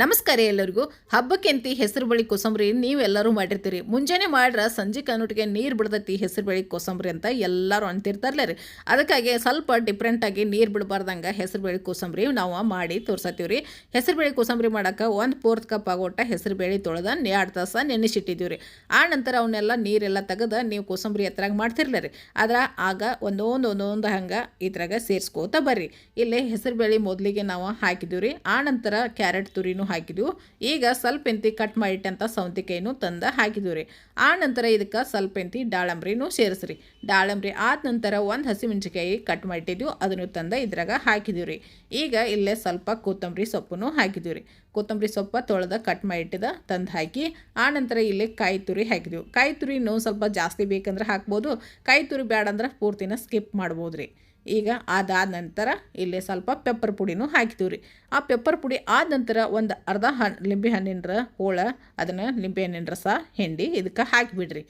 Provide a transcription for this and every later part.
ನಮಸ್ಕಾರ ಎಲ್ಲರಿಗೂ. ಹಬ್ಬಕ್ಕೆಂತಿ ಹೆಸರು ಬಳಿ ಕೋಸಂಬರಿ ನೀವೆಲ್ಲರೂ ಮಾಡಿರ್ತೀರಿ. ಮುಂಜಾನೆ ಮಾಡ್ರೆ ಸಂಜೆ ಕನ್ನಟಿಗೆ ನೀರು ಬಿಡ್ತೈತಿ ಹೆಸರು ಬಳಿ ಕೋಸಂಬರಿ ಅಂತ ಎಲ್ಲರೂ ಅಂತಿರ್ತಾರಲ್ಲ ರೀ. ಅದಕ್ಕಾಗಿ ಸ್ವಲ್ಪ ಡಿಫ್ರೆಂಟಾಗಿ ನೀರು ಬಿಡಬಾರ್ದಂಗೆ ಹೆಸರು ಬೇಳೆ ಕೋಸಂಬರಿ ನಾವು ಮಾಡಿ ತೋರ್ಸತ್ತೀವಿ ರೀ. ಹೆಸರು ಬೇಳೆ ಕೋಸಂಬರಿ ಮಾಡೋಕೆ 1/4 ಕಪ್ ಆಗೋಟ ಹೆಸರು ಬೇಳೆ ತೊಳೆದ 2 ತಾಸು ನೆನೆಸಿಟ್ಟಿದ್ದೀವಿ ರೀ. ಆ ನಂತರ ಅವನ್ನೆಲ್ಲ ನೀರೆಲ್ಲ ತೆಗೆದು ನೀವು ಕೋಸಂಬರಿ ಎತ್ತರಾಗ ಮಾಡ್ತಿರ್ಲ ರೀ. ಆದ್ರೆ ಆಗ ಒಂದೊಂದು ಹಂಗೆ ಇದ್ರಾಗ ಸೇರಿಸ್ಕೋತ ಬರ್ರಿ. ಇಲ್ಲಿ ಹೆಸರು ಬೇಳೆ ಮೊದಲಿಗೆ ನಾವು ಹಾಕಿದ್ದೀವಿ ರೀ. ಆ ನಂತರ ಕ್ಯಾರೆಟ್ ತುರಿನೂ ಹಾಕಿದ್ವು. ಈಗ ಸ್ವಲ್ಪ ಎಂತಿ ಕಟ್ ಮಾಡಿಟ್ಟಂಥ ಸೌಂತಿಕಾಯಿನೂ ತಂದು ಹಾಕಿದ್ವಿ ರೀ. ಆ ನಂತರ ಇದಕ್ಕೆ ಸ್ವಲ್ಪ ಎಂತಿ ದಾಳಂಬ್ರಿನೂ ಸೇರಿಸ್ರಿ. ದಾಳಂಬ್ರಿ ಆದ ನಂತರ ಒಂದು ಹಸಿಮೆಣಸಿಕಾಯಿ ಕಟ್ ಮಾಡಿಟ್ಟಿದ್ವಿ, ಅದನ್ನು ತಂದು ಇದ್ರಾಗ ಹಾಕಿದ್ವಿ ರೀ. ಈಗ ಇಲ್ಲೇ ಸ್ವಲ್ಪ ಕೊತ್ತಂಬರಿ ಸೊಪ್ಪನ್ನು ಹಾಕಿದ್ವಿ ರೀ. ಕೊತ್ತಂಬರಿ ಸೊಪ್ಪು ತೊಳೆದ ಕಟ್ ಮಾಡಿಟ್ಟಿದ ತಂದು ಹಾಕಿ ಆ ನಂತರ ಇಲ್ಲಿ ಕಾಯಿ ತುರಿ ಹಾಕಿದ್ವಿ. ಕಾಯಿ ತುರಿ ಇನ್ನೂ ಸ್ವಲ್ಪ ಜಾಸ್ತಿ ಬೇಕಂದ್ರೆ ಹಾಕ್ಬೋದು, ಕಾಯಿ ತುರಿ ಬೇಡ ಅಂದ್ರೆ ಪೂರ್ತಿನ ಸ್ಕಿಪ್ ಮಾಡ್ಬೋದು ರೀ. ಈಗ ಅದಾದ ನಂತರ ಇಲ್ಲಿ ಸ್ವಲ್ಪ ಪೆಪ್ಪರ್ ಪುಡಿನೂ ಹಾಕಿದ್ದೀವಿ ರೀ. ಆ ಪೆಪ್ಪರ್ ಪುಡಿ ಆದ ನಂತರ ಒಂದು ಅರ್ಧ ಲಿಂಬೆ ಹಣ್ಣಿನ ಹೋಳ ಅದನ್ನು ಲಿಂಬೆ ಹಣ್ಣಿನ ರಸ ಹಿಂಡಿ ಇದಕ್ಕೆ ಹಾಕಿಬಿಡ್ರಿ.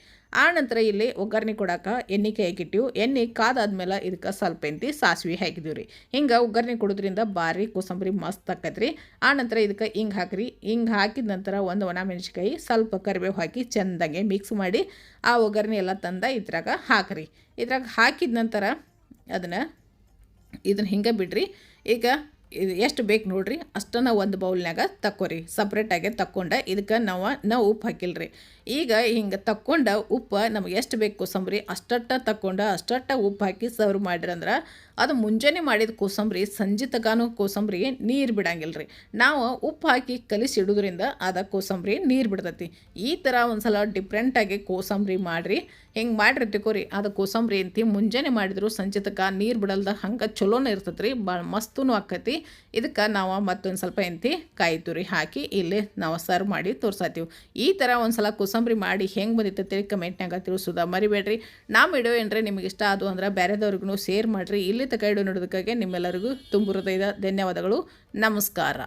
ಆ ನಂತರ ಇಲ್ಲಿ ಒಗ್ಗರಣೆ ಕೊಡೋಕೆ ಎಣ್ಣೆ ಕಾಯಕ್ಕಿಟ್ಟಿವಿ. ಎಣ್ಣೆ ಕಾದಾದ್ಮೇಲೆ ಇದಕ್ಕೆ ಸ್ವಲ್ಪ ಎಂತಿ ಸಾಸಿವೆ ಹಾಕಿದ್ದೀವಿ ರೀ. ಹಿಂಗೆ ಒಗ್ಗರಣೆ ಕೊಡೋದ್ರಿಂದ ಭಾರಿ ಕೋಸಂಬರಿ ಮಸ್ತ್ ಆಕೈತ್ರಿ. ಆ ನಂತರ ಇದಕ್ಕೆ ಹಿಂಗೆ ಹಾಕಿರಿ. ಹಿಂಗೆ ಹಾಕಿದ ನಂತರ ಒಂದು ಒಣ ಮೆಣಸಿನ್ಕಾಯಿ ಸ್ವಲ್ಪ ಕರಿಬೇವು ಹಾಕಿ ಚೆಂದಾಗೆ ಮಿಕ್ಸ್ ಮಾಡಿ ಆ ಒಗ್ಗರಣೆ ಎಲ್ಲ ತಂದು ಇದ್ರಾಗ ಹಾಕಿರಿ. ಇದ್ರಾಗ ಹಾಕಿದ ನಂತರ ಇದನ್ನು ಹಿಂಗೆ ಬಿಡ್ರಿ. ಈಗ ಇದು ಎಷ್ಟು ಬೇಕು ನೋಡಿರಿ, ಅಷ್ಟನ್ನು ಒಂದು ಬೌಲ್ನಾಗ ತಕ್ಕೋರಿ. ಸಪ್ರೇಟಾಗಿ ತಕ್ಕೊಂಡು ಇದಕ್ಕೆ ನಾವು ಉಪ್ಪು ಹಾಕಿಲ್ಲ ರೀ. ಈಗ ಹಿಂಗೆ ತಕ್ಕೊಂಡು ಉಪ್ಪು ನಮಗೆ ಎಷ್ಟು ಬೇಕು ಕೋಸಂಬರಿ ಅಷ್ಟಟ್ಟ ತಕ್ಕೊಂಡು ಅಷ್ಟಟ್ಟ ಉಪ್ಪು ಹಾಕಿ ಸರ್ವ್ ಮಾಡಿರಂದ್ರೆ ಅದು ಮುಂಜಾನೆ ಮಾಡಿದ ಕೋಸಂಬರಿ ಸಂಜೆ ತಗಾನು ಕೋಸಂಬರಿ ನೀರು ಬಿಡಂಗಿಲ್ಲ ರೀ. ನಾವು ಉಪ್ಪು ಹಾಕಿ ಕಲಿಸಿಡೋದ್ರಿಂದ ಅದು ಕೋಸಂಬರಿ ನೀರು ಬಿಡ್ತೈತಿ. ಈ ಥರ ಒಂದು ಸಲ ಡಿಫ್ರೆಂಟಾಗಿ ಕೋಸಂಬರಿ ಮಾಡಿರಿ. ಹಿಂಗೆ ಮಾಡಿರ್ತಿಕೋರಿ ಅದು ಕೋಸಂಬರಿ ಅಂತಿ ಮುಂಜಾನೆ ಮಾಡಿದ್ರು ಸಂಜೆ ತಕ ನೀರು ಬಿಡಲ್ದ ಹಂಗೆ ಚಲೋನೇ ಇರ್ತೈತೆ ರೀ. ಭಾಳ ಮಸ್ತೂ ಆಕೈತಿ. ಇದಕ್ಕೆ ನಾವು ಮತ್ತೊಂದು ಸ್ವಲ್ಪ ಎಂತಿ ಕಾಯಿ ತುರಿ ಹಾಕಿ ಇಲ್ಲಿ ನಾವು ಸರ್ವ್ ಮಾಡಿ ತೋರ್ಸತ್ತೀವಿ. ಈ ಥರ ಒಂದು ಸಲ ಕೋಸಂಬರಿ ಮಾಡಿ ಹೆಂಗೆ ಬಂದಿರ್ತೈತಿ ಕಮೆಂಟ್ನಾಗ ತಿಳಿಸೋದ ಮರಿಬೇಡ್ರಿ. ನಮ್ಮ ವಿಡಿಯೋ ಏನ್ರಿ ನಿಮಗೆ ಇಷ್ಟ ಅದು ಅಂದ್ರೆ ಬೇರೆದವ್ರಿಗೂ ಶೇರ್ ಮಾಡಿರಿ. ಇಲ್ಲಿ ತಕ ವಿಡಿಯೋ ನೋಡೋದಕ್ಕಾಗಿ ನಿಮ್ಮೆಲ್ಲರಿಗೂ ತುಂಬ ಹೃದಯದ ಧನ್ಯವಾದಗಳು. ನಮಸ್ಕಾರ.